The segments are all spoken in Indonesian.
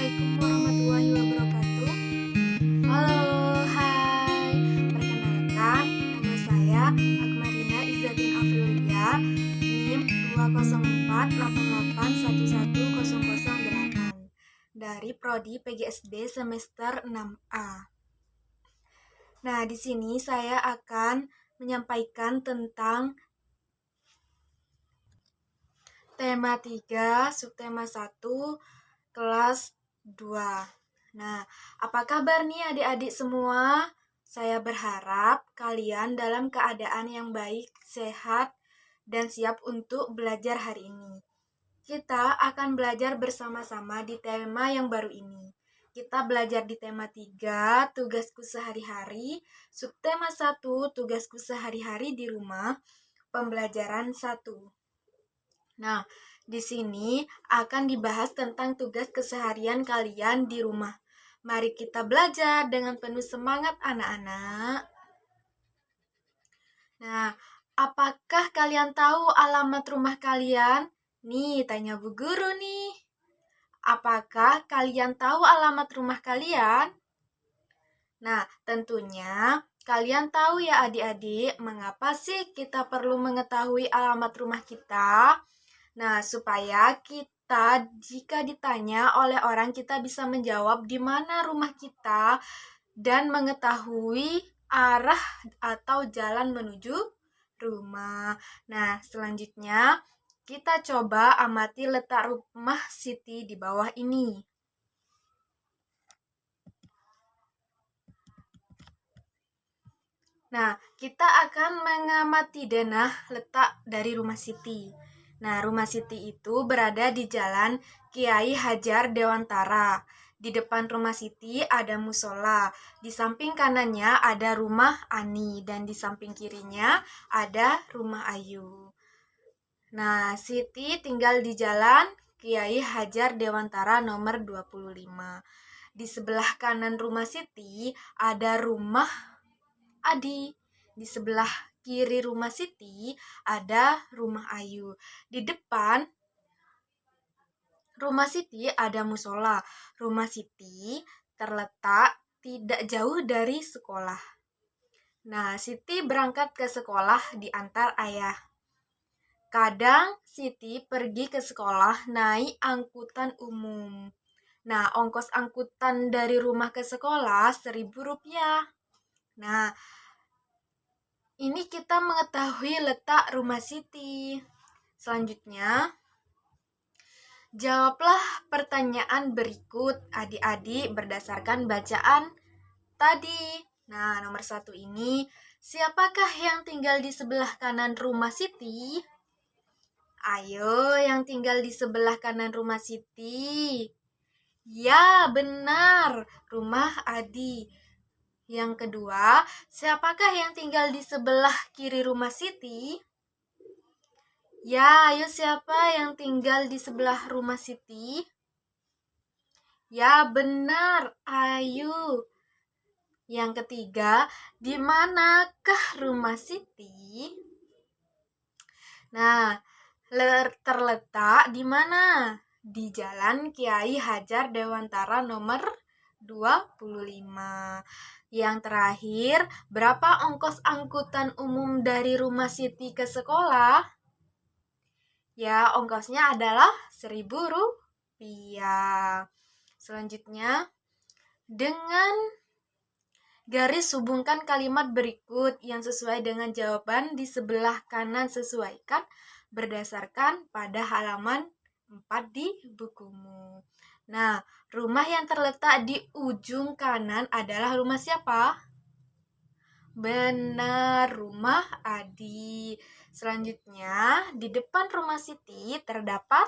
Assalamualaikum warahmatullahi wabarakatuh. Halo, hai. Perkenalkan, nama saya Akmarina Izzatin Afrilia, NIM 20488111008 dari Prodi PGSD semester 6A. Nah, di sini saya akan menyampaikan tentang tema 3, subtema 1, kelas 2. Nah, apa kabar nih adik-adik semua? Saya berharap kalian dalam keadaan yang baik, sehat, dan siap untuk belajar hari ini. Kita akan belajar bersama-sama di tema yang baru ini. Kita belajar di tema 3, tugasku sehari-hari, subtema 1, tugasku sehari-hari di rumah, pembelajaran 1. Nah, di sini akan dibahas tentang tugas keseharian kalian di rumah. Mari kita belajar dengan penuh semangat anak-anak. Nah, apakah kalian tahu alamat rumah kalian? Nih, tanya Bu Guru nih. Apakah kalian tahu alamat rumah kalian? Nah, tentunya kalian tahu ya adik-adik, mengapa sih kita perlu mengetahui alamat rumah kita? Nah, supaya kita jika ditanya oleh orang kita bisa menjawab di mana rumah kita dan mengetahui arah atau jalan menuju rumah. Nah, selanjutnya kita coba amati letak rumah Siti di bawah ini. Nah, kita akan mengamati denah letak dari rumah Siti. Nah, rumah Siti itu berada di Jalan Kiai Hajar Dewantara. Di depan rumah Siti ada musola. Di samping kanannya ada rumah Ani dan di samping kirinya ada rumah Ayu. Nah, Siti tinggal di Jalan Kiai Hajar Dewantara nomor 25. Di sebelah kanan rumah Siti ada rumah Adi. Di sebelah kiri rumah Siti ada rumah Ayu. Di depan rumah Siti ada musola. Rumah Siti terletak tidak jauh dari sekolah. Nah, Siti berangkat ke sekolah diantar ayah. Kadang Siti pergi ke sekolah naik angkutan umum. Nah, ongkos angkutan dari rumah ke sekolah Rp1.000. Nah, ini kita mengetahui letak rumah Siti. Selanjutnya, jawablah pertanyaan berikut adik-adik berdasarkan bacaan tadi. Nah, nomor 1 ini, siapakah yang tinggal di sebelah kanan rumah Siti? Ayo, yang tinggal di sebelah kanan rumah Siti. Ya, benar, rumah Adi. Yang kedua, siapakah yang tinggal di sebelah kiri rumah Siti? Ya, ayo siapa yang tinggal di sebelah rumah Siti? Ya, benar, Ayu. Yang ketiga, di manakah rumah Siti? Nah, terletak di mana? Di Jalan Kiai Hajar Dewantara nomor 25. Yang terakhir, berapa ongkos angkutan umum dari rumah Siti ke sekolah? Ya, ongkosnya adalah Rp1.000. Selanjutnya, dengan garis hubungkan kalimat berikut yang sesuai dengan jawaban di sebelah kanan, sesuaikan berdasarkan pada halaman 4 di bukumu. Nah, rumah yang terletak di ujung kanan adalah rumah siapa? Benar, rumah Adi. Selanjutnya, di depan rumah Siti terdapat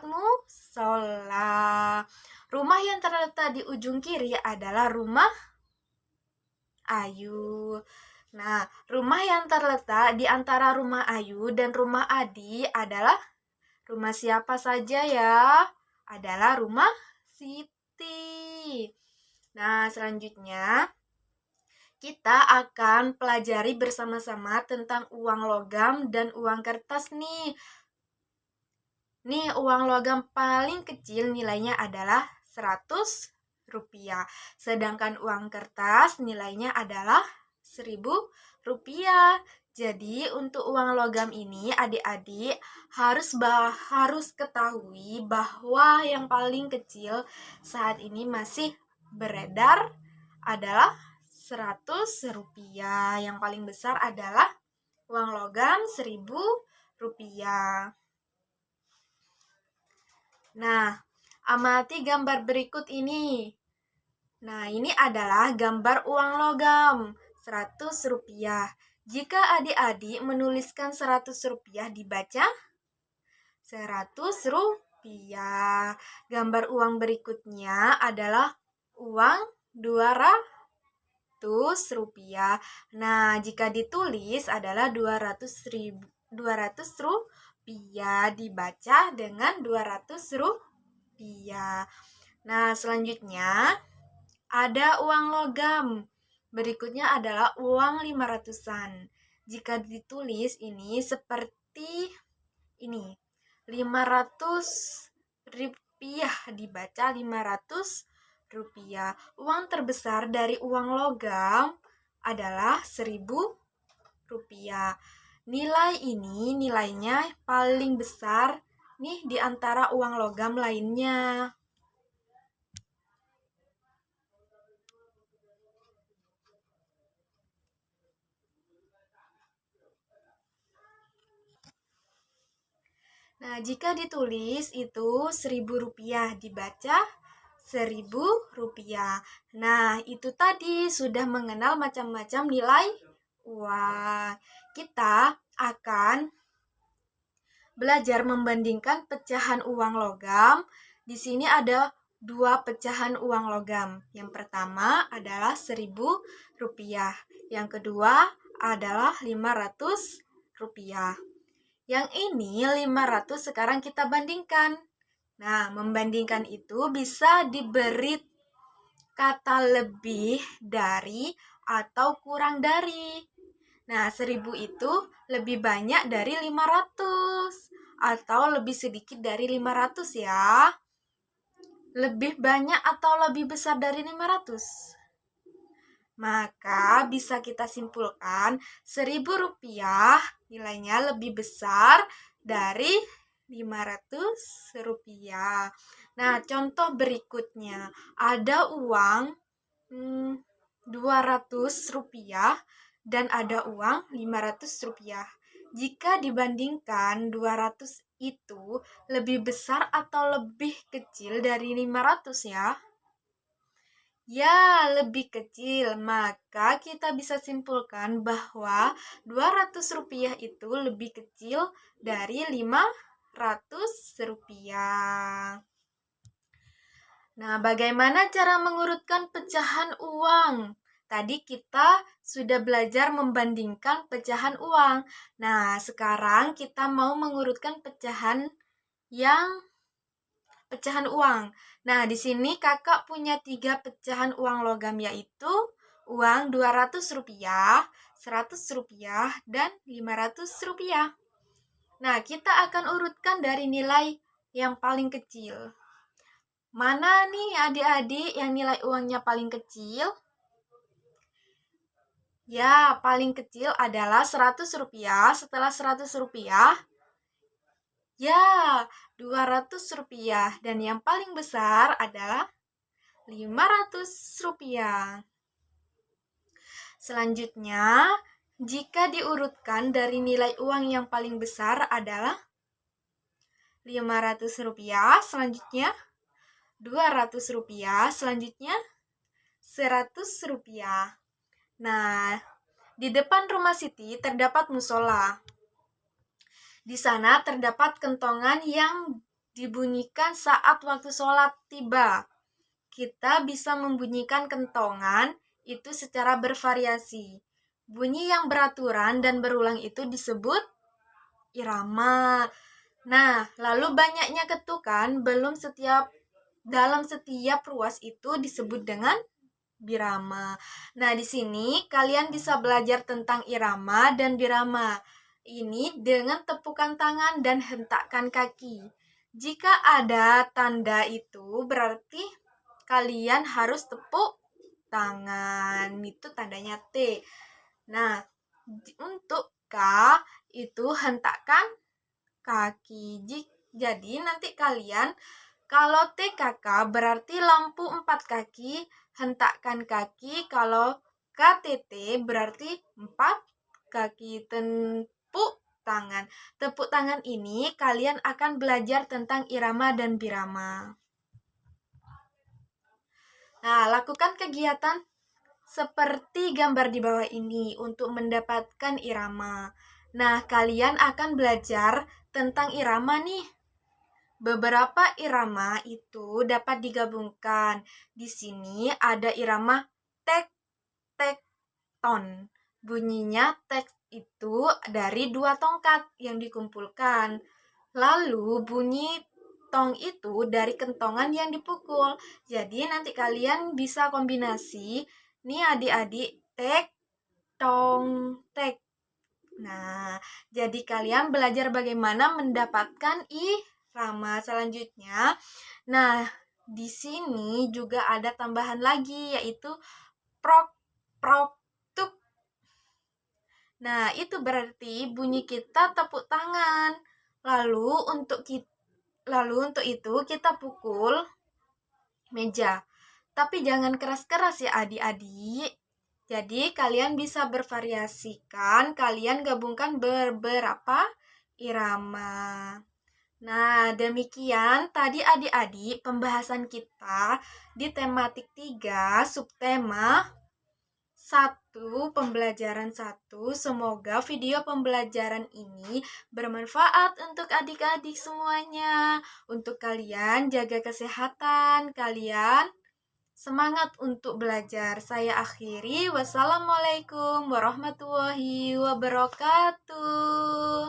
musola. Rumah yang terletak di ujung kiri adalah rumah Ayu. Nah, rumah yang terletak di antara rumah Ayu dan rumah Adi adalah rumah siapa saja ya? Adalah rumah Siti. Nah, selanjutnya kita akan pelajari bersama-sama tentang uang logam dan uang kertas nih. Nih, uang logam paling kecil nilainya adalah 100 rupiah. Sedangkan uang kertas nilainya adalah 1000 rupiah. Jadi untuk uang logam ini adik-adik harus ketahui bahwa yang paling kecil saat ini masih beredar adalah 100 rupiah. Yang paling besar adalah uang logam 1000 rupiah. Nah, amati gambar berikut ini. Nah, ini adalah gambar uang logam 100 rupiah. Jika adik-adik menuliskan 100 rupiah dibaca 100 rupiah. Gambar uang berikutnya adalah uang 200 rupiah. Nah, jika ditulis adalah 200 rupiah dibaca dengan 200 rupiah. Nah, selanjutnya ada uang logam. Berikutnya adalah uang 500-an. Jika ditulis ini seperti ini. 500 rupiah dibaca 500 rupiah. Uang terbesar dari uang logam adalah 1000 rupiah. Nilai ini nilainya paling besar nih di antara uang logam lainnya. Nah, jika ditulis itu 1000 rupiah dibaca 1000 rupiah. Nah, itu tadi sudah mengenal macam-macam nilai uang. Kita akan belajar membandingkan pecahan uang logam. Di sini ada dua pecahan uang logam. Yang pertama adalah 1000 rupiah. Yang kedua adalah 500 rupiah. Yang ini 500 sekarang kita bandingkan. Nah, membandingkan itu bisa diberi kata lebih dari atau kurang dari. Nah, 1000 itu lebih banyak dari 500 atau lebih sedikit dari 500 ya. Lebih banyak atau lebih besar dari 500? Maka bisa kita simpulkan 1000 rupiah nilainya lebih besar dari 500 rupiah. Nah, contoh berikutnya. Ada uang 200 rupiah dan ada uang 500 rupiah. Jika dibandingkan 200 itu lebih besar atau lebih kecil dari 500 ya? Ya, lebih kecil. Maka kita bisa simpulkan bahwa 200 rupiah itu lebih kecil dari 500 rupiah. Nah, bagaimana cara mengurutkan pecahan uang? Tadi kita sudah belajar membandingkan pecahan uang. Nah, sekarang kita mau mengurutkan pecahan uang. Nah, di sini kakak punya 3 pecahan uang logam, yaitu uang 200 rupiah, 100 rupiah, dan 500 rupiah. Nah, kita akan urutkan dari nilai yang paling kecil. Mana nih adik-adik yang nilai uangnya paling kecil? Ya, paling kecil adalah 100 rupiah. Setelah 100 rupiah, ya, 200 rupiah. Dan yang paling besar adalah 500 rupiah. Selanjutnya, jika diurutkan dari nilai uang yang paling besar adalah 500 rupiah, selanjutnya 200 rupiah, selanjutnya 100 rupiah. Nah, di depan rumah Siti terdapat musola. Di sana terdapat kentongan yang dibunyikan saat waktu sholat tiba. Kita bisa membunyikan kentongan itu secara bervariasi. Bunyi yang beraturan dan berulang itu disebut irama. Nah, lalu banyaknya ketukan dalam setiap ruas itu disebut dengan birama. Nah, di sini kalian bisa belajar tentang irama dan birama. Ini dengan tepukan tangan dan hentakan kaki. Jika ada tanda itu berarti kalian harus tepuk tangan. Itu tandanya T. Nah, untuk K itu hentakkan kaki. Jadi nanti kalian kalau TKK berarti lampu 4 kaki, hentakkan kaki. Kalau KTT berarti 4 kaki. Tepuk tangan. Tepuk tangan ini kalian akan belajar tentang irama dan birama. Nah, lakukan kegiatan seperti gambar di bawah ini untuk mendapatkan irama. Nah, kalian akan belajar tentang irama nih. Beberapa irama itu dapat digabungkan. Di sini ada irama tek, tek, ton. Bunyinya tek itu dari 2 tongkat yang dikumpulkan. Lalu bunyi tong itu dari kentongan yang dipukul. Jadi nanti kalian bisa kombinasi. Nih adik-adik, tek, tong, tek. Nah, jadi kalian belajar bagaimana mendapatkan irama selanjutnya. Nah, di sini juga ada tambahan lagi yaitu prok, prok, tuk. Nah, itu berarti bunyi kita tepuk tangan. Lalu untuk itu kita pukul meja. Tapi jangan keras-keras ya adik-adik. Jadi kalian bisa bervariasikan, kalian gabungkan beberapa irama. Nah, demikian tadi adik-adik pembahasan kita di tematik 3, subtema 1, pembelajaran 1. Semoga video pembelajaran ini bermanfaat untuk adik-adik semuanya. Untuk kalian jaga kesehatan kalian. Semangat untuk belajar. Saya akhiri. Wassalamualaikum warahmatullahi wabarakatuh.